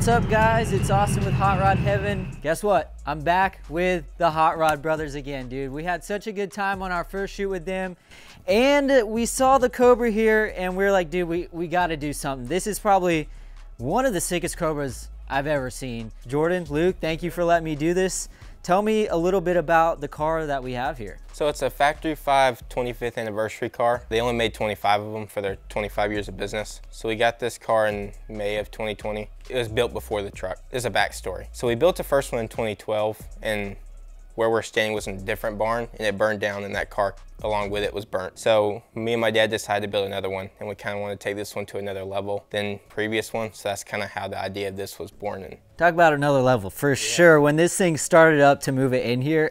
What's up, guys? It's Austin with Hot Rod Heaven. Guess what? I'm back with the Hot Rod Brothers again, dude. We had such a good time on our first shoot with them, and we saw the Cobra here, and we were like, dude, we got to do something. This is probably one of the sickest Cobras I've ever seen. Jordan, Luke, thank you for letting me do this. Tell me a little bit about the car that we have here. So it's a Factory 5 25th anniversary car. They only made 25 of them for their 25 years of business. So we got this car in May of 2020. It was built before the truck. There's a backstory. So we built the first one in 2012, and where we're standing was in a different barn, and it burned down, and that car along with it was burnt. So me and my dad decided to build another one, and we kind of wanted to take this one to another level than previous one. So that's kind of how the idea of this was born. And talk about another level for sure. When this thing started up to move it in here,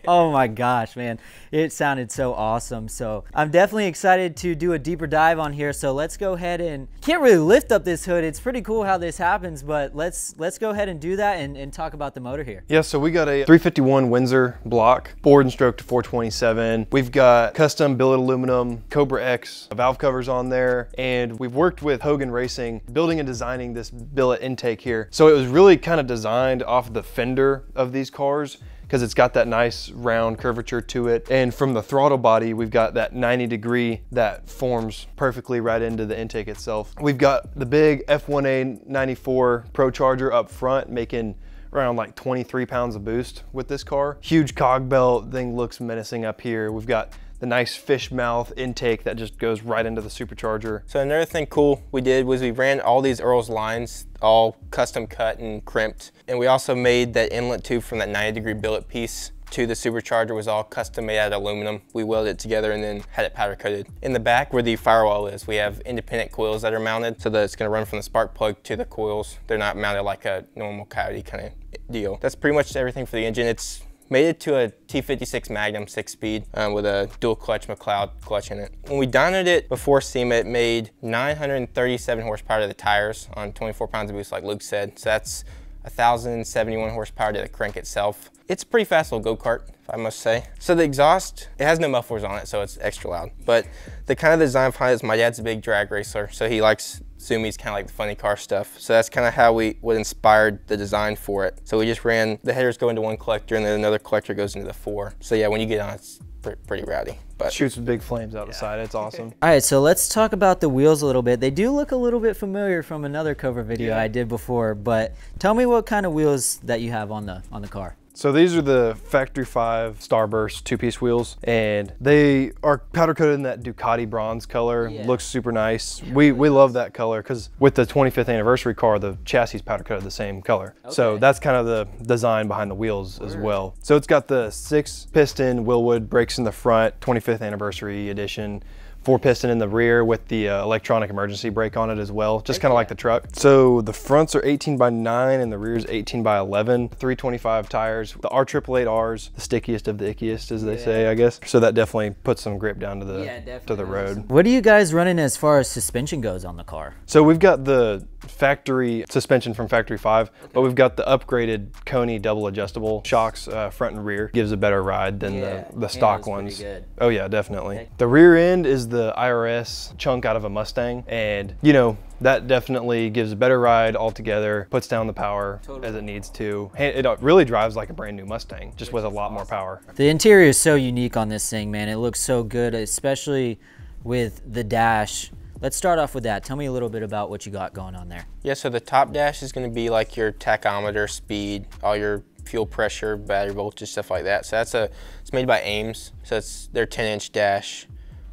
oh my gosh, man, it sounded so awesome. So I'm definitely excited to do a deeper dive on here. So let's go ahead and, can't really lift up this hood. It's pretty cool how this happens, but let's go ahead and do that and talk about the motor here. Yeah, so we got a 351 Windsor block, bored and stroked to 427. We've got custom billet aluminum Cobra X valve covers on there, and we've worked with Hogan Racing building and designing this billet intake here. So it was really kind of designed off the fender of these cars because it's got that nice round curvature to it. And from the throttle body, we've got that 90-degree that forms perfectly right into the intake itself. We've got the big F1A 94 Procharger up front, making around like 23 pounds of boost with this car. Huge cog belt, thing looks menacing up here. We've got the nice fish mouth intake that just goes right into the supercharger. so another thing cool we did was we ran all these Earl's lines, all custom cut and crimped. And we also made that inlet tube from that 90-degree billet piece to the supercharger was all custom made out of aluminum. We welded it together and then had it powder coated. In the back where the firewall is, we have independent coils that are mounted so that it's gonna run from the spark plug to the coils. They're not mounted like a normal Coyote kind of deal. That's pretty much everything for the engine. It's made it to a T56 Magnum 6-speed with a dual clutch McLeod clutch in it. When we dynoed it before SEMA, it made 937 horsepower to the tires on 24 pounds of boost, like Luke said. So that's 1,071 horsepower to the crank itself. It's a pretty fast little go-kart, if I must say. So the exhaust, it has no mufflers on it, so it's extra loud. But the kind of design behind it is my dad's a big drag racer, so he likes Zumiez, kind of like the funny car stuff. So that's kind of how what inspired the design for it. So we just ran, the headers go into one collector and then another collector goes into the 4. So yeah, when you get on, it's pretty rowdy. But shoots with big flames out the side, it's awesome. All right, so let's talk about the wheels a little bit. They do look a little bit familiar from another Cobra video I did before, but tell me what kind of wheels that you have on the car. So these are the Factory 5 Starburst 2-piece wheels, and they are powder coated in that Ducati bronze color. Looks super nice. We love that color because with the 25th anniversary car, the chassis is powder coated the same color. So that's kind of the design behind the wheels as well. So it's got the 6-piston Willwood brakes in the front, 25th anniversary edition. 4-piston in the rear with the electronic emergency brake on it as well, just kind of like the truck. So the fronts are 18/9 and the rear's 18/11. 325 tires. The R888Rs, the stickiest of the ickiest, as they say, I guess. So that definitely puts some grip down to the road. What are you guys running as far as suspension goes on the car? So we've got the factory suspension from Factory 5, but we've got the upgraded Coney double adjustable shocks, front and rear. Gives a better ride than the stock ones. Oh yeah, definitely. The rear end is the IRS chunk out of a Mustang, and you know, that definitely gives a better ride altogether, puts down the power as it needs to. It really drives like a brand new Mustang, just with a lot more power. The interior is so unique on this thing, man. It looks so good, especially with the dash. Let's start off with that. Tell me a little bit about what you got going on there. yeah, so the top dash is going to be like your tachometer, speed, all your fuel pressure, battery voltage, stuff like that. So it's made by Ames, so it's their 10-inch dash.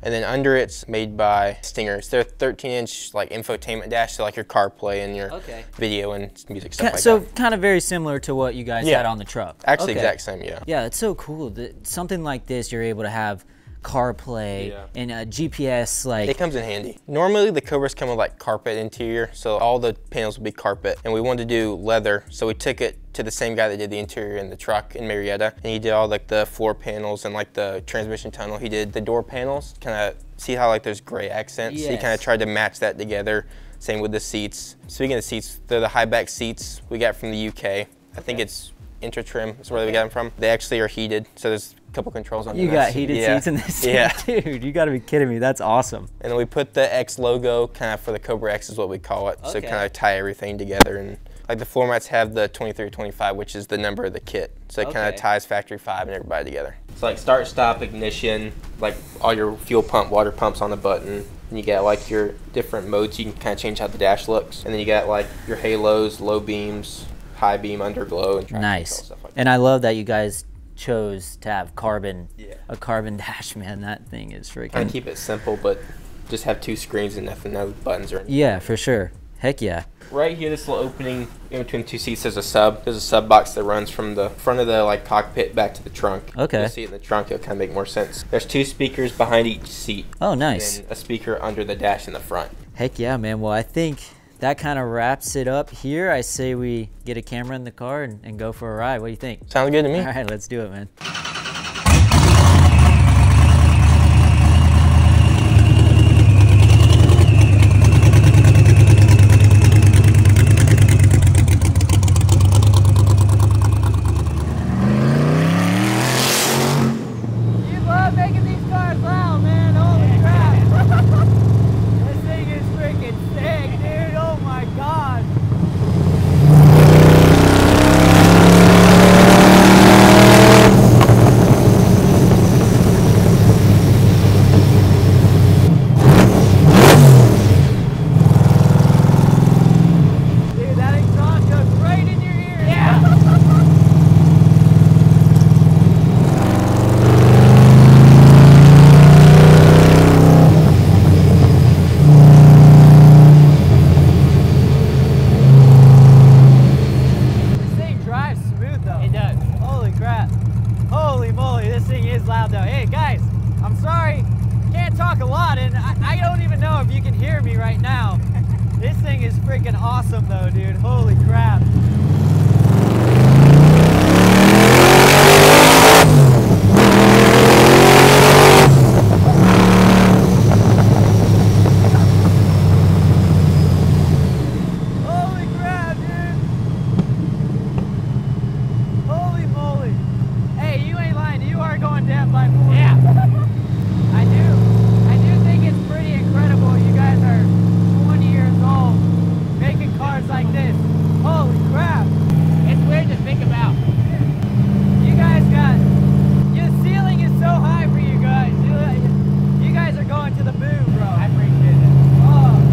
And then under it's made by Stinger. It's their 13-inch like infotainment dash, so like your CarPlay and your video and music stuff like that. So kind of very similar to what you guys had on the truck. Actually, exact same, yeah. Yeah, it's so cool that something like this you're able to have CarPlay and GPS. Like, it comes in handy. Normally the Cobras come with like carpet interior, so all the panels will be carpet, and we wanted to do leather, so we took it to the same guy that did the interior in the truck in Marietta, and he did all like the floor panels and like the transmission tunnel. He did the door panels, kind of see how like there's gray accents. He kind of tried to match that together. Same with the seats. Speaking of seats, they're the high back seats we got from the UK. I think it's Intertrim is where we got them from. They actually are heated, so there's a couple controls on You got heated seats in this thing? Dude, you gotta be kidding me. That's awesome. And then we put the X logo kind of for the Cobra X is what we call it. So kind of tie everything together and Like the floor mats have the 2325, which is the number of the kit. So it kind of ties Factory 5 and everybody together. It's like start, stop, ignition, like all your fuel pump, water pumps on the button. And you got like your different modes. You can kind of change how the dash looks. And then you got like your halos, low beams, high beam, underglow, and nice. Stuff like that. And I love that you guys chose to have carbon, a carbon dash, man. That thing is freaking. Kind of keep it simple, but just have 2 screens and nothing, no buttons or anything. Yeah, for sure. Heck yeah. Right here, this little opening in between 2 seats, there's a sub. There's a sub box that runs from the front of the like cockpit back to the trunk. Okay. You'll see it in the trunk, it'll kind of make more sense. There's 2 speakers behind each seat. Oh, nice. And a speaker under the dash in the front. Heck yeah, man. Well, I think that kind of wraps it up here. I say we get a camera in the car and go for a ride. What do you think? Sounds good to me. All right, let's do it, man. Freaking awesome though, dude. Holy crap. Holy crap, dude. Holy moly. Hey, you ain't lying. You are going down by 4. Yeah. I do think it's pretty incredible. You guys are 20 years old. Making cars like this. Holy crap. It's weird to think about. You guys your ceiling is so high for you guys. You guys are going to the moon, bro. I appreciate it. Oh.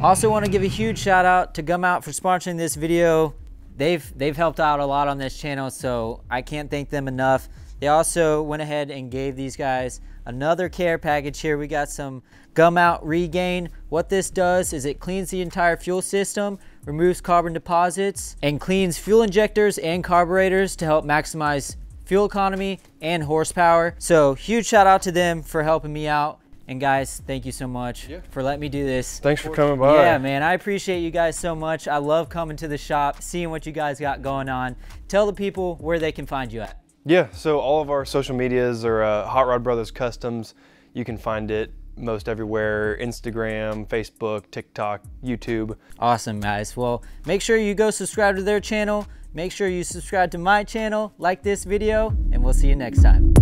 Also want to give a huge shout out to Gum Out for sponsoring this video. They've helped out a lot on this channel, so I can't thank them enough. They also went ahead and gave these guys another care package here. We got some Gum Out Regain. What this does is it cleans the entire fuel system, removes carbon deposits, and cleans fuel injectors and carburetors to help maximize fuel economy and horsepower. So huge shout out to them for helping me out. And guys, thank you so much for letting me do this. Thanks for coming by. Yeah, man, I appreciate you guys so much. I love coming to the shop, seeing what you guys got going on. Tell the people where they can find you at. Yeah, so all of our social medias are Hot Rod Brothers Customs. You can find it most everywhere: Instagram, Facebook, TikTok, YouTube. Awesome, guys. Well, make sure you go subscribe to their channel. Make sure you subscribe to my channel, like this video, and we'll see you next time.